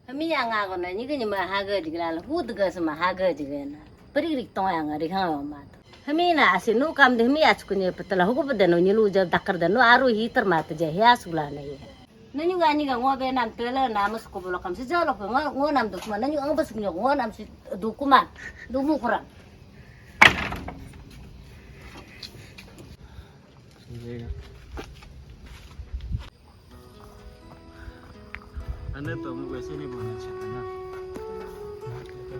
咪呀，俺个呢，你给你们还个这个了，胡子个什么还个这个呢？不是个当样个，你看我妈的。हमें ना ऐसे नो काम दे हमें आज को नहीं पता ला होगा बदनो ये लो जब दक्कर दनो आरो ही तर मात जाए या सुला नहीं है नन्यू गानी का वो बे नाम तेला नाम उसको बोलो कम से जाओ लोग वो नाम दुकुमा नन्यू अंग बस कुन्यो वो नाम से दुकुमा दुमु कुरा अन्य तो हम वैसे नहीं बोलना चाहते ना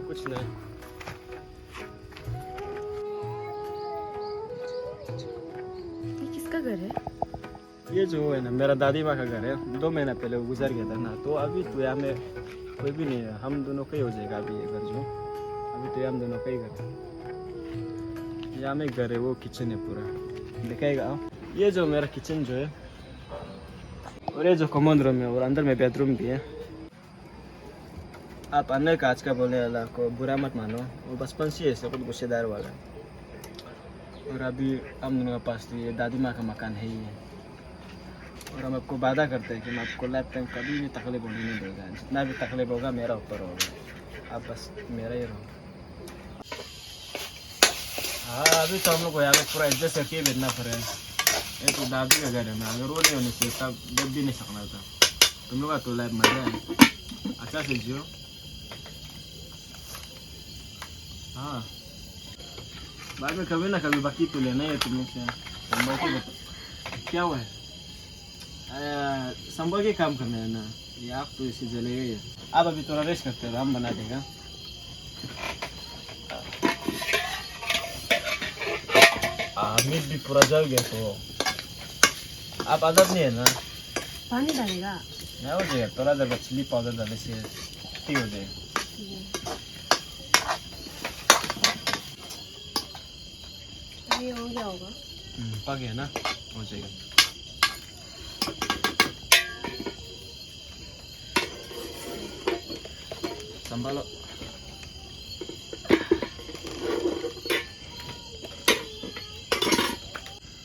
कुछ नहीं ये किसका घर है? ये जो है ना मेरा दादी माँ का घर है 2 महीना पहले वो गुजर गया था ना तो अभी तो यहाँ में कोई भी नहीं है हम दोनों का ही हो जाएगा अभी ये घर जो अभी तो हम दोनों का ही घर है यहाँ में घर है वो किचन है पूरा दिखाएगा ये जो मेरा किचन जो है और ये जो कॉमन रूम है और अंदर में बेडरूम भी है आप अंदर कांच का बोलने वाला को बुरा मत मानो वो बचपन से ऐसे कुछ गुस्सेदार वाला है और अभी हम दोनों के पास तो ये दादी माँ का मकान है ही है और हम आपको वादा करते हैं कि मैं आपको लाइफ टाइम कभी भी तकलीफ होने नहीं देगा जितना भी तकलीफ होगा मेरा ऊपर होगा आप बस मेरा ही रहो हाँ अभी तो हम लोग को यहाँ पे पूरा एडजस्ट करके भेजना पड़ेगा ये तो दादी का घर है ना अगर वो नहीं होने से तब जब भी नहीं सकना था तुम लोग का तो लाइफ मजा है अच्छा से जियो हाँ बाद में कभी ना कभी बाकी तो लेना है तुम लोग से संभल के क्या हुआ है संभल के काम करना है ना ये आप तो इसी जलेगा ही आप अभी थोड़ा रेस्ट करते हो हम बना देगा मीट भी पूरा जल गया तो आप आदत नहीं है ना पानी डालेगा? नहीं हो जाएगा थोड़ा देर बाद चिली पाउडर डालने से ठीक हो जाएगा ये हो गया होगा पक गया ना हो जाएगा संभालो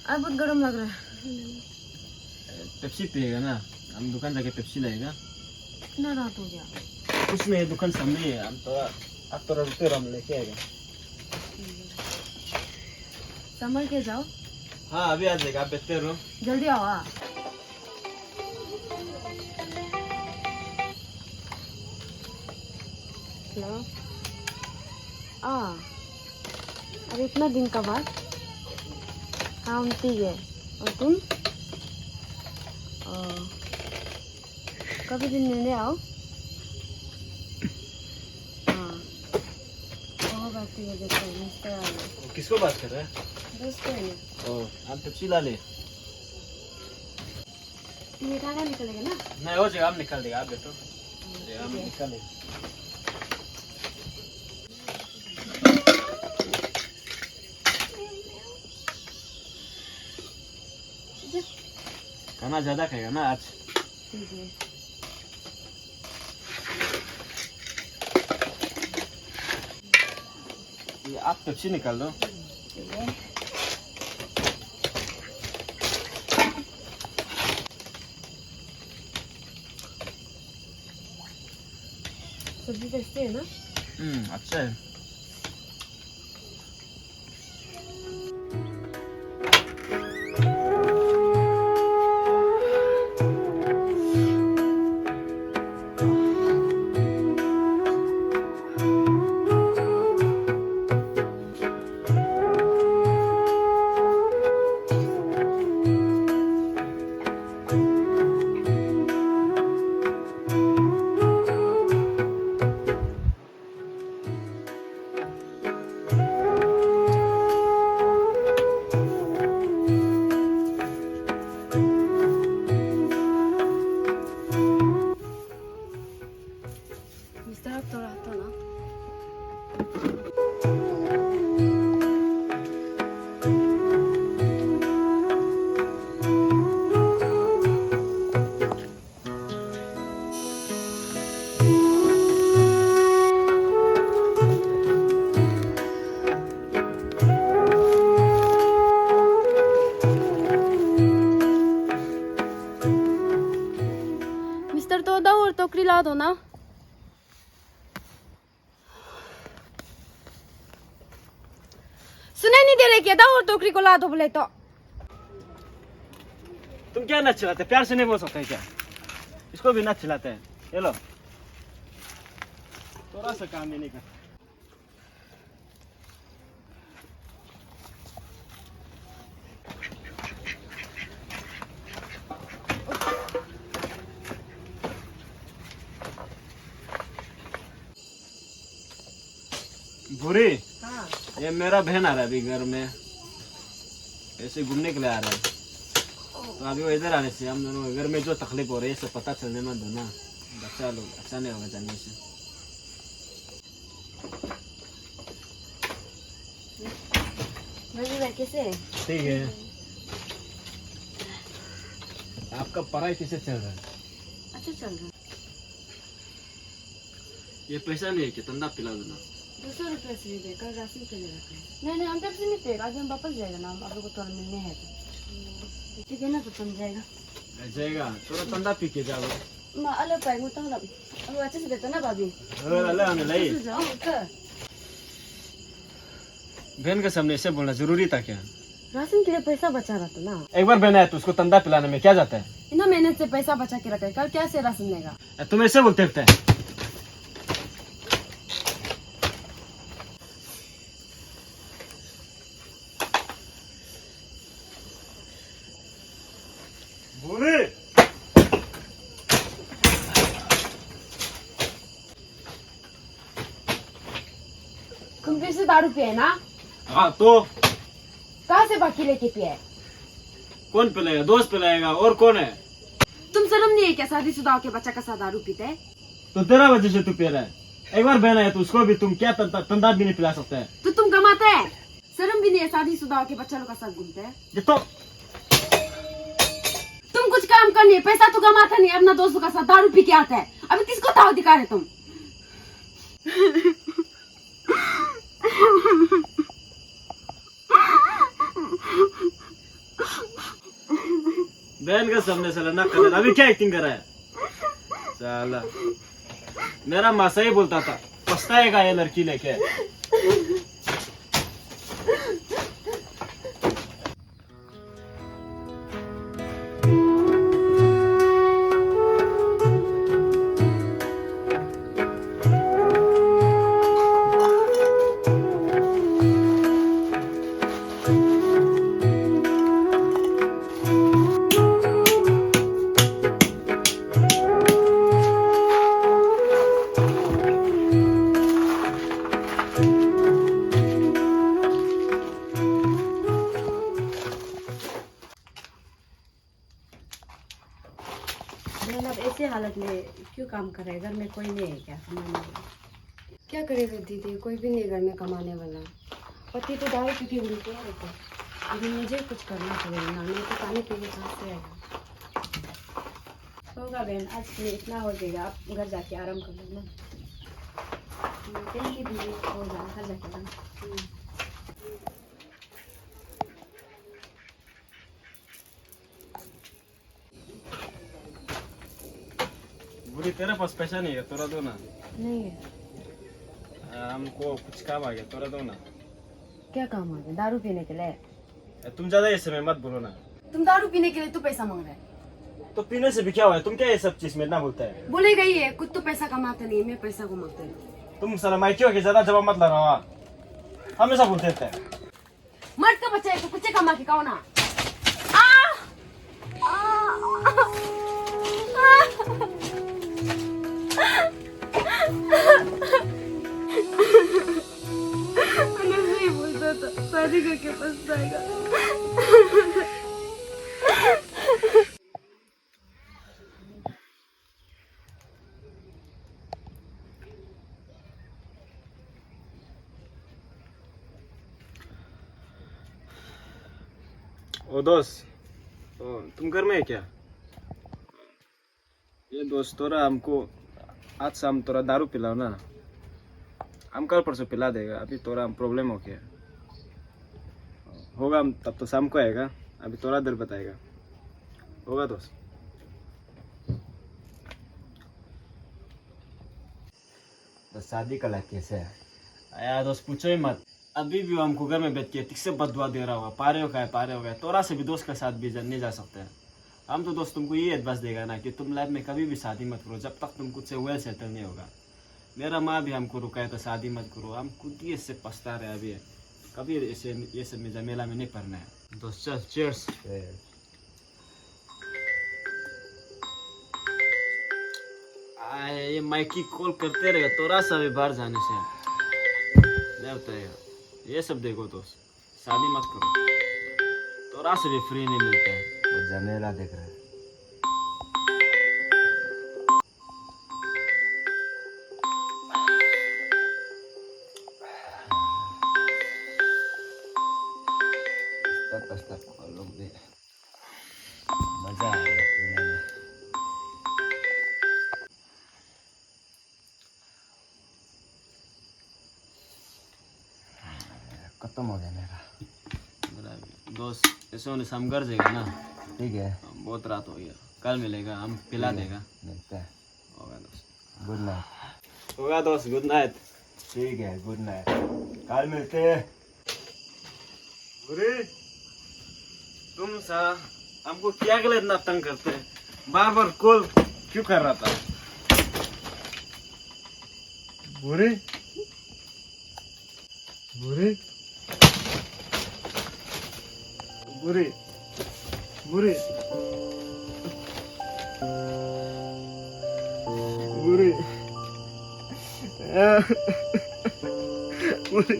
आज बहुत गर्म लग रहा है पेप्सी पिएगा ना हम दुकान जाके पेप्सी लाएगा इतना रात हो गया कुछ नहीं दुकान सामने ही है हम थोड़ा आप थोड़ा रुके हम लेके आएगा संभल के जाओ हाँ अभी आ जाएगा आप बैठते रहो जल्दी आओ हाँ हेलो अरे इतना दिन का बाद हाँ हम ठीक है और तुम कभी दिन मिलने आओ हाँ बहुत बात है देखो मिस्टर आ गए किसको बात कर रहे हैं दोस्त है ना ओ आप पेप्सी ला ले ये खाना निकलेगा ना नहीं हो जाएगा आप निकाल देगा आप बैठो आप निकाल ले खाना ज्यादा खाएगा ना आज ठीक है ये आप पेप्सी निकाल दो ठीक है सब्जी टेस्टी है ना अच्छा है मिस्टर आप थोड़ा हटो ना मिस्टर तो दो और टोकरी ला दो ना दे रहे क्या था और टोकरी को ला दो बोले तो तुम क्या नच चिल्लाते, प्यार से नहीं बोल सकते क्या? इसको भी नच चिल्लाते हैं। ये लो, थोड़ा सा काम ही नहीं करते। भूरी, हाँ ये मेरा बहन आ रहा है अभी घर में, ऐसे घूमने के लिए आ रहा है। तो अभी वो इधर आने से हम दोनों घर में जो तकलीफ हो रही है सब पता चलने मत दो ना, बच्चा लोग अच्छा नहीं होगा जानने से। भाई कैसे ठीक है। आपका पढ़ाई कैसे चल रहा है? अच्छा चल रहा है। ये पैसा नहीं है कि तंदा पिला दो ना। 200 रुपये से दे कल राशन के लिए रखे। नहीं हम तब से नहीं पे आज हम वापस जाएगा ना, आप लोग को थोड़ा मिलने है तो ठीक है ना, तो तुम जाएगा जाएगा थोड़ा तंदा पी के जाओ। मैं अलग पाएंगे तो अब अच्छे से देता ना भाभी। अल्लाह हमें लाई जाओ कर बहन के सामने ऐसे बोलना जरूरी था क्या? राशन के लिए पैसा बचा रहा था ना, एक बार बहन आया तो उसको तंदा पिलाने में क्या जाता है? इतना मेहनत से पैसा बचा के रखा है, कल क्या से राशन देगा? तुम ऐसे बोलते रहते हैं। भूरी, तुम फिर से दारू पिए ना? हाँ तो कहाँ से बाकी लेके पिए? कौन पिलाएगा? दोस्त पिलाएगा और कौन है? तुम शर्म नहीं है क्या शादीशुदा होके बच्चा का साथ दारू पीते है? तो तेरा वजह से तू पी रहा है। एक बार बहन है तो उसको भी तुम क्या तंदा भी नहीं पिला सकते है। तो तुम कमाते हैं, शर्म भी नहीं है शादीशुदा होके बच्चा लोग का साथ घूमते हैं? ये तो तुम कुछ काम करनी है, पैसा तो कमाता नहीं, अपना दोस्तों का साथ दारू पी के आता है। अभी किसको ताव दिखा रहे तुम? बहन के सामने साला ना कर, अभी क्या एक्टिंग कर रहा है साला? मेरा माँ सही बोलता था, पछताएगा ये लड़की लेके। अब ऐसे हालत में क्यों काम कर रहे हैं? घर में कोई नहीं है क्या कमाने वाला? क्या करेगा दीदी, कोई भी नहीं घर में कमाने वाला। पति तो दारू पी के घूमते हैं तो अभी मुझे कुछ करना पड़ेगा ना, नहीं तो खाने के लिए कहाँ से आएगा? होगा बहन, आज के लिए इतना हो जाएगा, आप घर जाके आराम कर लो ना। थैंक यू दीदी, हो जा घर जाके आराम। बुरी तेरे पास पैसा नहीं है, तोरा दो ना। नहीं है। हमको कुछ काम आ गया, तोरा दो ना। क्या काम आ गया? दारू पीने के लिए? तुम ज्यादा इस समय मत बोलो ना। तुम दारू पीने के लिए तो पैसा मांग रहे हैं। तो पीने से भी क्या हुआ है? तुम क्या ये सब चीज में इतना बोलता है? बोलेगा ही है, खुद तो पैसा कमाते नहीं है, मैं पैसा कमाते नहीं। तुम साला माइक्यों के ज्यादा जवाब मत लगाओ, हमेशा बोलते रहते हैं। मर्द का बच्चा है तो कुछ कमा के खाओ ना। मैंने सही बोलता था, शादी करके पछताएगा। ओ दोस्त, तुम घर में है क्या? ये दोस्त तोरा हमको आज शाम तोरा दारू पिलाओ ना, हम कल परसों पिला देगा। अभी तोरा हम प्रॉब्लम हो गया होगा, हम तब तो शाम को आएगा, अभी तोरा देर बताएगा। होगा दोस्त? तो शादी का लायक कैसे है? आया दोस्त पूछो ही मत, अभी भी वो हमको घर में बैठ के ठीक से बददुआ दे रहा होगा, पारे हो गए, तोरा से भी दोस्त के साथ भी नहीं जा सकते हैं। हम तो दोस्त तुमको ये एडवाइस देगा ना कि तुम लाइफ में कभी भी शादी मत करो जब तक तुम खुद से वेल सेटल नहीं होगा। मेरा माँ भी हमको रुकाया था शादी मत करो, हम खुद ही इससे पछता रहे अभी। कभी ऐसे ये सब में झमेला में नहीं पड़ना है। दोस्त चल, चीयर्स। ये माइकी कॉल करते रहेगा तोरा सा भी बाहर जाने से नहीं होता है। ये सब देखो दोस्त, शादी मत करो, तोरा से भी फ्री नहीं मिलता है। वो झमेला देख रहा है। लोग भी मजा आ रहा है। खत्म हो गया मेरा। दोस्त ऐसे होने से हम घर जाएगा ना। ठीक है, बहुत रात हो गया, कल मिलेगा, हम पिला देगा। मिलता है। होगा दोस्त, गुड नाइट। होगा दोस्त, गुड नाइट। ठीक है, गुड नाइट, कल मिलते हैं। बुरे तुम सा हमको क्या के लिए इतना तंग करते हैं? बार बार कॉल क्यों कर रहा था? बुरे बुरे बुरे बुरे बुरे बुरे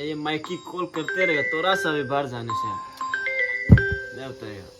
ये माइकी कॉल करते रहेगा तोरा सा भी बाहर जाने से नहीं होता है।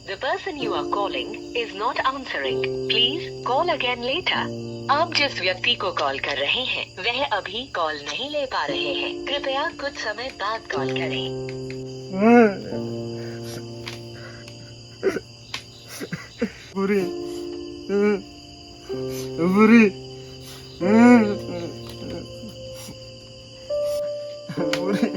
The person you are calling is not answering. Please call again later. आप जिस व्यक्ति को कॉल कर रहे हैं वह अभी कॉल नहीं ले पा रहे हैं। कृपया कुछ समय बाद कॉल करें। बुरी बुरी बुरी